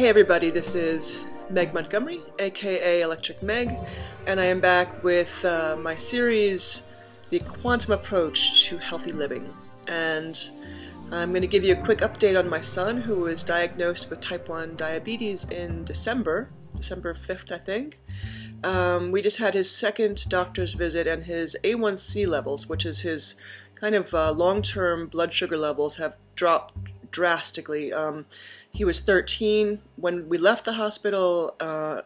Hey everybody, this is Meg Montgomery, aka Electric Meg, and I am back with my series, The Quantum Approach to Healthy Living. And I'm going to give you a quick update on my son, who was diagnosed with type 1 diabetes in December 5th, I think. We just had his second doctor's visit, and his A1C levels, which is his kind of long-term blood sugar levels, have dropped drastically. He was 13 when we left the hospital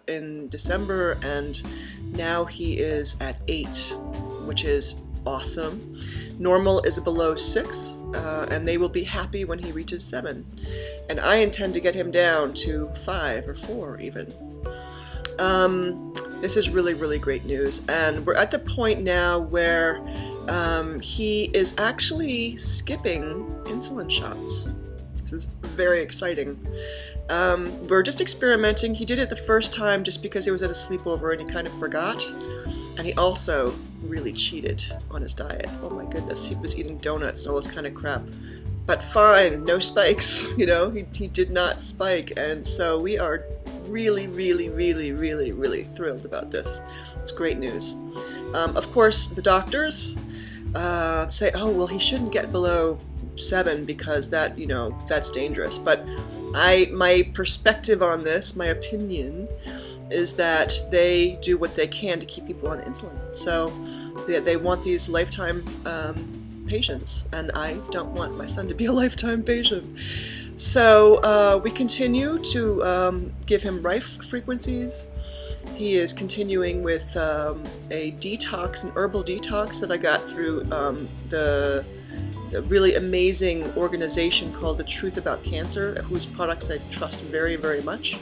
in December, and now he is at 8, which is awesome. Normal is below 6, and they will be happy when he reaches 7. And I intend to get him down to 5 or 4 even. This is really, really great news. And we're at the point now where he is actually skipping insulin shots. This is very exciting. We're just experimenting. He did it the first time just because he was at a sleepover and he kind of forgot. And he also really cheated on his diet. Oh my goodness, he was eating donuts and all this kind of crap. But fine, no spikes, you know, he did not spike. And so we are really, really, really, really, really thrilled about this. It's great news. Of course, the doctors say, oh, well, he shouldn't get below 7 because that, you know, that's dangerous. But my perspective on this, my opinion, is that they do what they can to keep people on insulin. So they want these lifetime patients, and I don't want my son to be a lifetime patient. So we continue to give him rife frequencies. He is continuing with a detox, an herbal detox that I got through the really amazing organization called The Truth About Cancer, whose products I trust very, very much.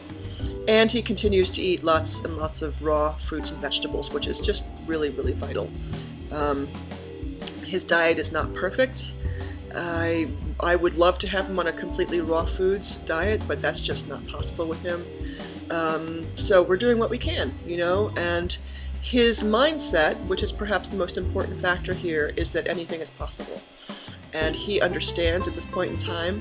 And he continues to eat lots and lots of raw fruits and vegetables, which is just really, really vital. His diet is not perfect. I would love to have him on a completely raw foods diet, but that's just not possible with him. So we're doing what we can, you know, and his mindset, which is perhaps the most important factor here, is that anything is possible. And he understands at this point in time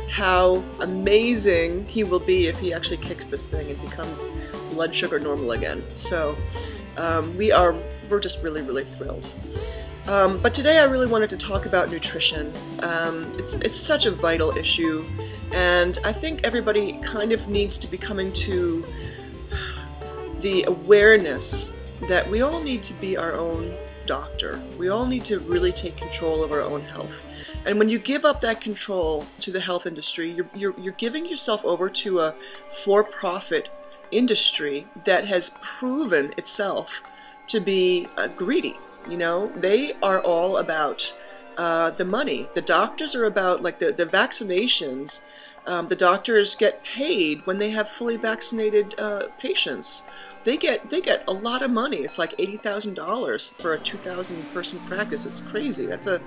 how amazing he will be if he actually kicks this thing and becomes blood sugar normal again. So we're just really, really thrilled. But today I really wanted to talk about nutrition. It's such a vital issue, and I think everybody kind of needs to be coming to the awareness that we all need to be our own doctor. We all need to really take control of our own health. And when you give up that control to the health industry, you're giving yourself over to a for-profit industry that has proven itself to be greedy. You know, they are all about the money. The doctors are about, like, the vaccinations. The doctors get paid when they have fully vaccinated patients. They get a lot of money. It's like $80,000 for a 2,000-person practice. It's crazy. That's a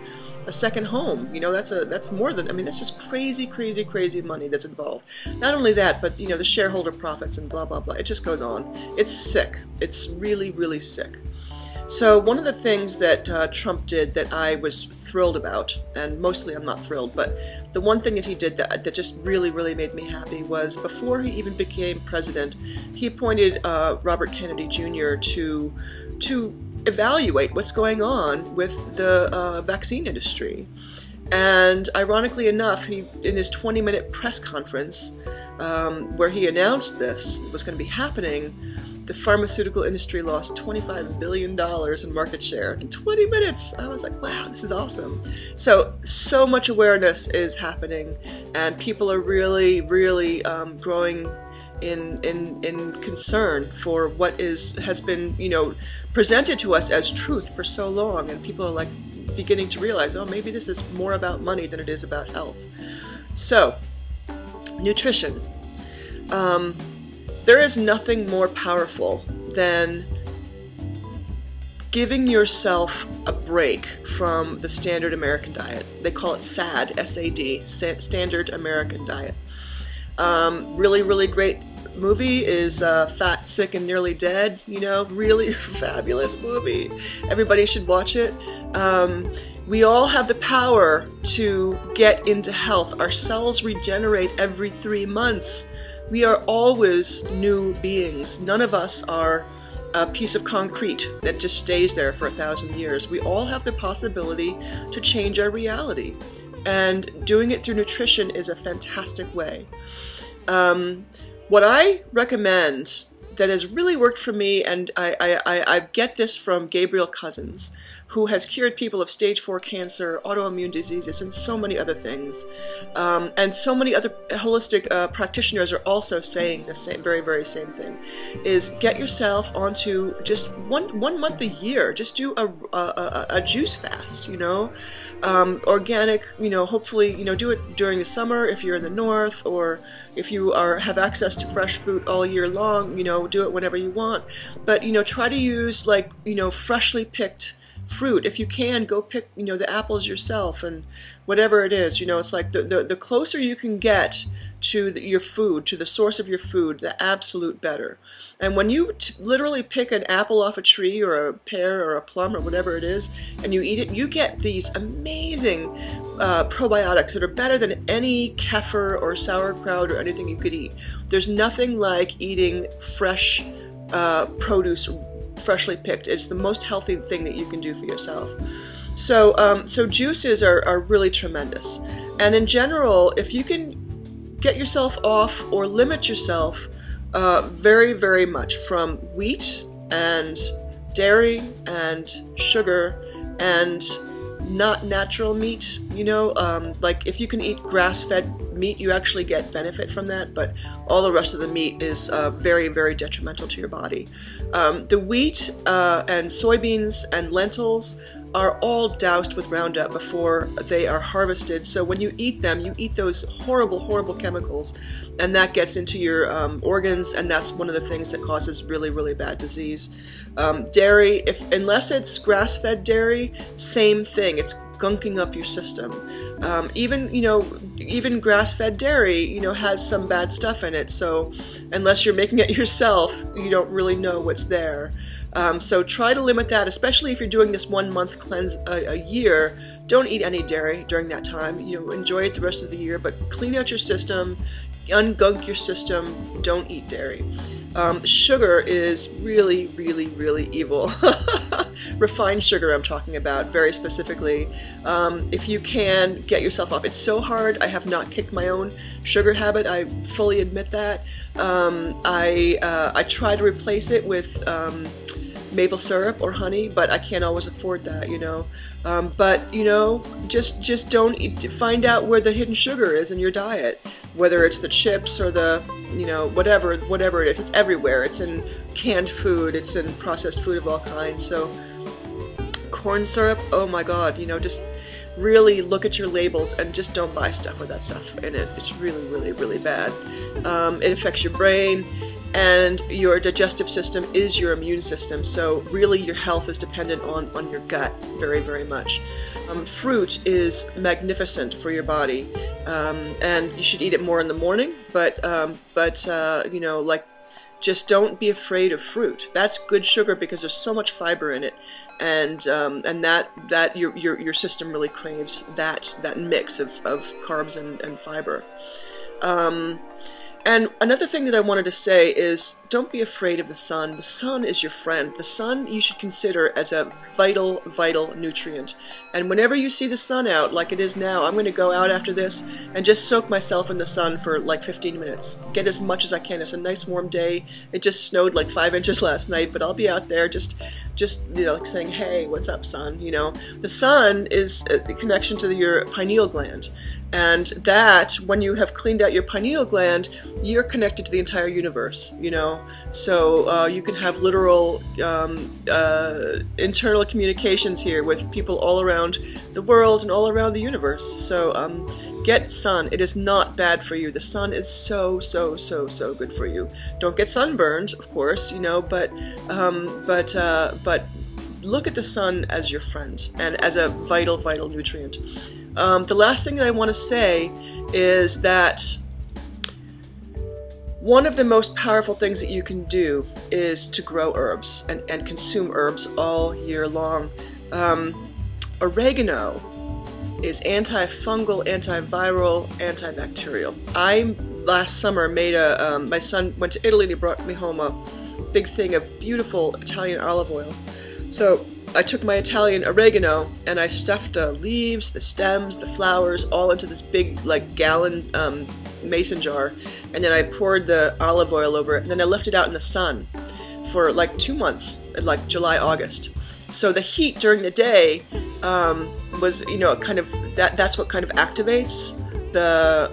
second home. You know, that's more than, I mean, that's just crazy, crazy, crazy money that's involved. Not only that, but, you know, the shareholder profits and blah, blah, blah. It just goes on. It's sick. It's really, really sick. So one of the things that Trump did that I was thrilled about, and mostly I'm not thrilled, but the one thing that he did that just really, really made me happy was before he even became president, he appointed Robert Kennedy Jr. to evaluate what's going on with the vaccine industry. And ironically enough, he, in his 20-minute press conference where he announced this was going to be happening, the pharmaceutical industry lost $25 billion in market share in 20 minutes. I was like, wow, this is awesome. So much awareness is happening, and people are really, really growing in concern for what has been, you know, presented to us as truth for so long, and people are like beginning to realize, oh, maybe this is more about money than it is about health. So, nutrition. There is nothing more powerful than giving yourself a break from the standard American diet. They call it SAD, S-A-D, Standard American Diet. Really, really great movie is Fat, Sick, and Nearly Dead. You know, really fabulous movie. Everybody should watch it. We all have the power to get into health. Our cells regenerate every 3 months. We are always new beings. None of us are a piece of concrete that just stays there for 1,000 years. We all have the possibility to change our reality. And doing it through nutrition is a fantastic way. What I recommend that has really worked for me, and I get this from Gabriel Cousins, who has cured people of stage 4 cancer, autoimmune diseases, and so many other things. And so many other holistic practitioners are also saying the same, very same thing, is get yourself onto just one month a year. Just do a juice fast, you know. Organic, you know, hopefully, you know, do it during the summer if you're in the north, or if you have access to fresh fruit all year long, you know, do it whenever you want. But, you know, try to use, like, you know, freshly picked fruit. If you can, go pick, you know, the apples yourself, and whatever it is, you know, it's like the closer you can get to your food, to the source of your food, the absolute better. And when you literally pick an apple off a tree, or a pear, or a plum, or whatever it is, and you eat it, you get these amazing probiotics that are better than any kefir or sauerkraut or anything you could eat. There's nothing like eating fresh produce, freshly picked. It's the most healthy thing that you can do for yourself. So, so juices are really tremendous. And in general, if you can get yourself off or limit yourself very much from wheat and dairy and sugar and not natural meat, you know, like if you can eat grass-fed meat, you actually get benefit from that, but all the rest of the meat is very detrimental to your body. The wheat and soybeans and lentils are all doused with Roundup before they are harvested, so when you eat them, you eat those horrible chemicals, and that gets into your organs, and that's one of the things that causes really bad disease. Dairy, unless it's grass-fed dairy, same thing, it's gunking up your system. Even, you know, even grass-fed dairy, you know, has some bad stuff in it, so unless you're making it yourself, you don't really know what's there. So try to limit that, especially if you're doing this 1 month cleanse a year. Don't eat any dairy during that time. You know, enjoy it the rest of the year, but clean out your system, ungunk your system, don't eat dairy. Sugar is really evil. Refined sugar I'm talking about, very specifically. If you can, get yourself off. It's so hard. I have not kicked my own sugar habit. I fully admit that. I try to replace it with maple syrup or honey, but I can't always afford that, you know. But, you know, just don't eat, find out where the hidden sugar is in your diet, whether it's the chips or the, you know, whatever it is. It's everywhere. It's in canned food, it's in processed food of all kinds. So corn syrup, oh my God, you know, just really look at your labels and just don't buy stuff with that stuff in it. It's really bad. It affects your brain, and your digestive system is your immune system, so really your health is dependent on your gut very much. Fruit is magnificent for your body, and you should eat it more in the morning, but you know, like, just don't be afraid of fruit. That's good sugar because there's so much fiber in it, and that your system really craves that mix of carbs and fiber. And another thing that I wanted to say is, don't be afraid of the sun. The sun is your friend. The sun you should consider as a vital nutrient. And whenever you see the sun out, like it is now, I'm going to go out after this and just soak myself in the sun for like 15 minutes. Get as much as I can. It's a nice warm day. It just snowed like 5 inches last night, but I'll be out there just you know, like saying, hey, what's up, sun? You know, the sun is the connection to your pineal gland. And that, when you have cleaned out your pineal gland, you're connected to the entire universe, you know. So you can have literal internal communications here with people all around the world and all around the universe. So get sun. It is not bad for you. The sun is so good for you. Don't get sunburned, of course, you know, but look at the sun as your friend and as a vital nutrient. The last thing that I want to say is that one of the most powerful things that you can do is to grow herbs and consume herbs all year long. Oregano is antifungal, antiviral, antibacterial. last summer made a, my son went to Italy and he brought me home a big thing of beautiful Italian olive oil. So I took my Italian oregano and I stuffed the leaves, the stems, the flowers all into this big like gallon mason jar, and then I poured the olive oil over it, and then I left it out in the sun for like 2 months, like July, August. So the heat during the day was, you know, kind of, that's what kind of activates the,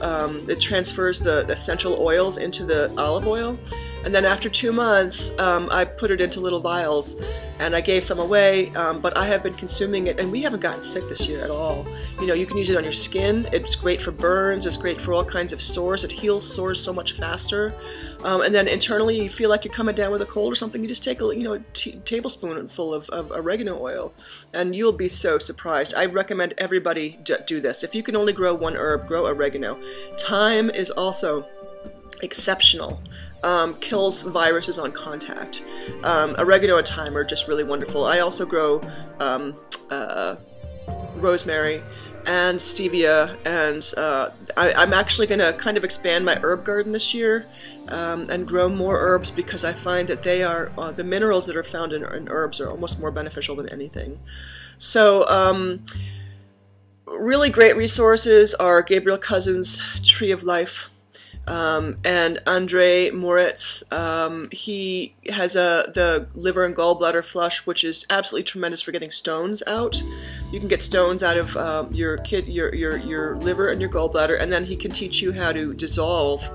it transfers the essential oils into the olive oil. And then after 2 months, I put it into little vials and I gave some away, but I have been consuming it and we haven't gotten sick this year at all. You know, you can use it on your skin. It's great for burns. It's great for all kinds of sores. It heals sores so much faster. And then internally you feel like you're coming down with a cold or something, you just take a, you know, tablespoonful of oregano oil and you'll be so surprised. I recommend everybody do this. If you can only grow one herb, grow oregano. Thyme is also exceptional. Kills viruses on contact. Oregano and thyme are just really wonderful. I also grow rosemary and stevia, and I'm actually going to kind of expand my herb garden this year and grow more herbs because I find that they are, the minerals that are found in herbs are almost more beneficial than anything. So really great resources are Gabriel Cousin's Tree of Life. And Andre Moritz, he has the liver and gallbladder flush, which is absolutely tremendous for getting stones out. You can get stones out of your liver and your gallbladder, and then he can teach you how to dissolve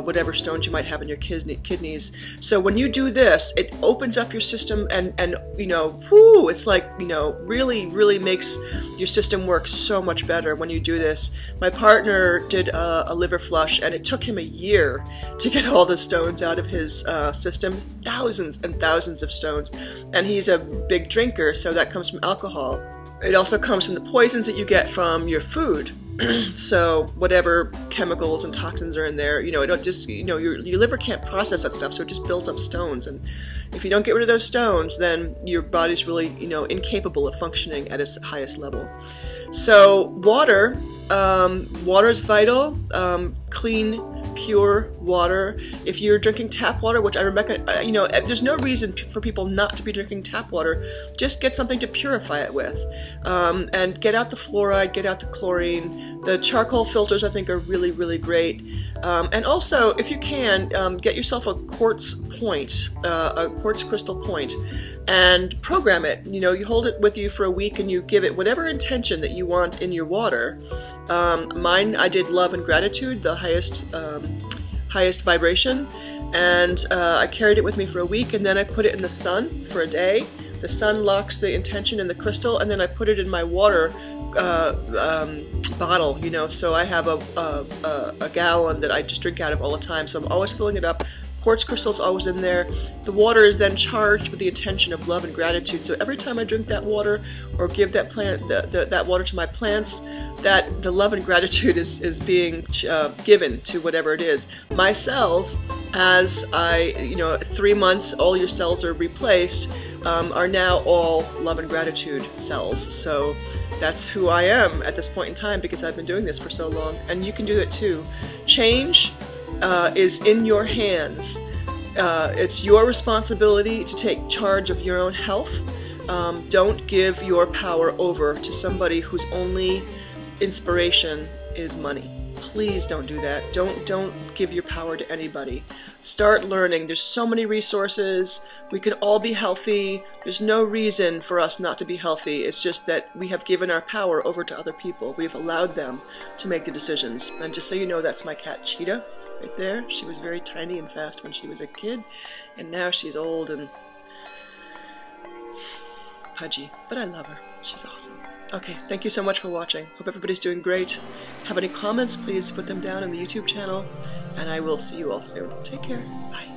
whatever stones you might have in your kidneys. So when you do this, it opens up your system, and you know, whoo, it's like, you know, really makes your system work so much better when you do this. My partner did a liver flush, and it took him a year to get all the stones out of his system, thousands and thousands of stones, and he's a big drinker, so that comes from alcohol. It also comes from the poisons that you get from your food. So whatever chemicals and toxins are in there, you know, it don't just, you know, your liver can't process that stuff, so it just builds up stones, and if you don't get rid of those stones, then your body's really, you know, incapable of functioning at its highest level. So water, water is vital. Clean, pure water. If you're drinking tap water, which I recommend, you know, there's no reason for people not to be drinking tap water. Just get something to purify it with, and get out the fluoride, get out the chlorine. The charcoal filters, I think, are really great. And also, if you can, get yourself a quartz point, a quartz crystal point, and program it. You know, you hold it with you for a week and you give it whatever intention that you want in your water. Mine, I did love and gratitude, the highest vibration, and I carried it with me for a week, and then I put it in the sun for a day. The sun locks the intention in the crystal, and then I put it in my water bottle, you know, so I have a gallon that I just drink out of all the time, so I'm always filling it up. Quartz crystal's always in there. The water is then charged with the intention of love and gratitude. So every time I drink that water or give that plant that water to my plants, that the love and gratitude is being given to whatever it is. My cells, as you know, 3 months, all your cells are replaced, are now all love and gratitude cells. So that's who I am at this point in time because I've been doing this for so long, and you can do it too. Change is in your hands. It's your responsibility to take charge of your own health. Don't give your power over to somebody whose only inspiration is money. Please don't do that. Don't give your power to anybody. Start learning. There's so many resources. We can all be healthy. There's no reason for us not to be healthy. It's just that we have given our power over to other people. We've allowed them to make the decisions. And just so you know, that's my cat Cheetah right there. She was very tiny and fast when she was a kid, and now she's old and pudgy, but I love her. She's awesome. Okay, thank you so much for watching. Hope everybody's doing great. Have any comments, please put them down in the YouTube channel, and I will see you all soon. Take care. Bye.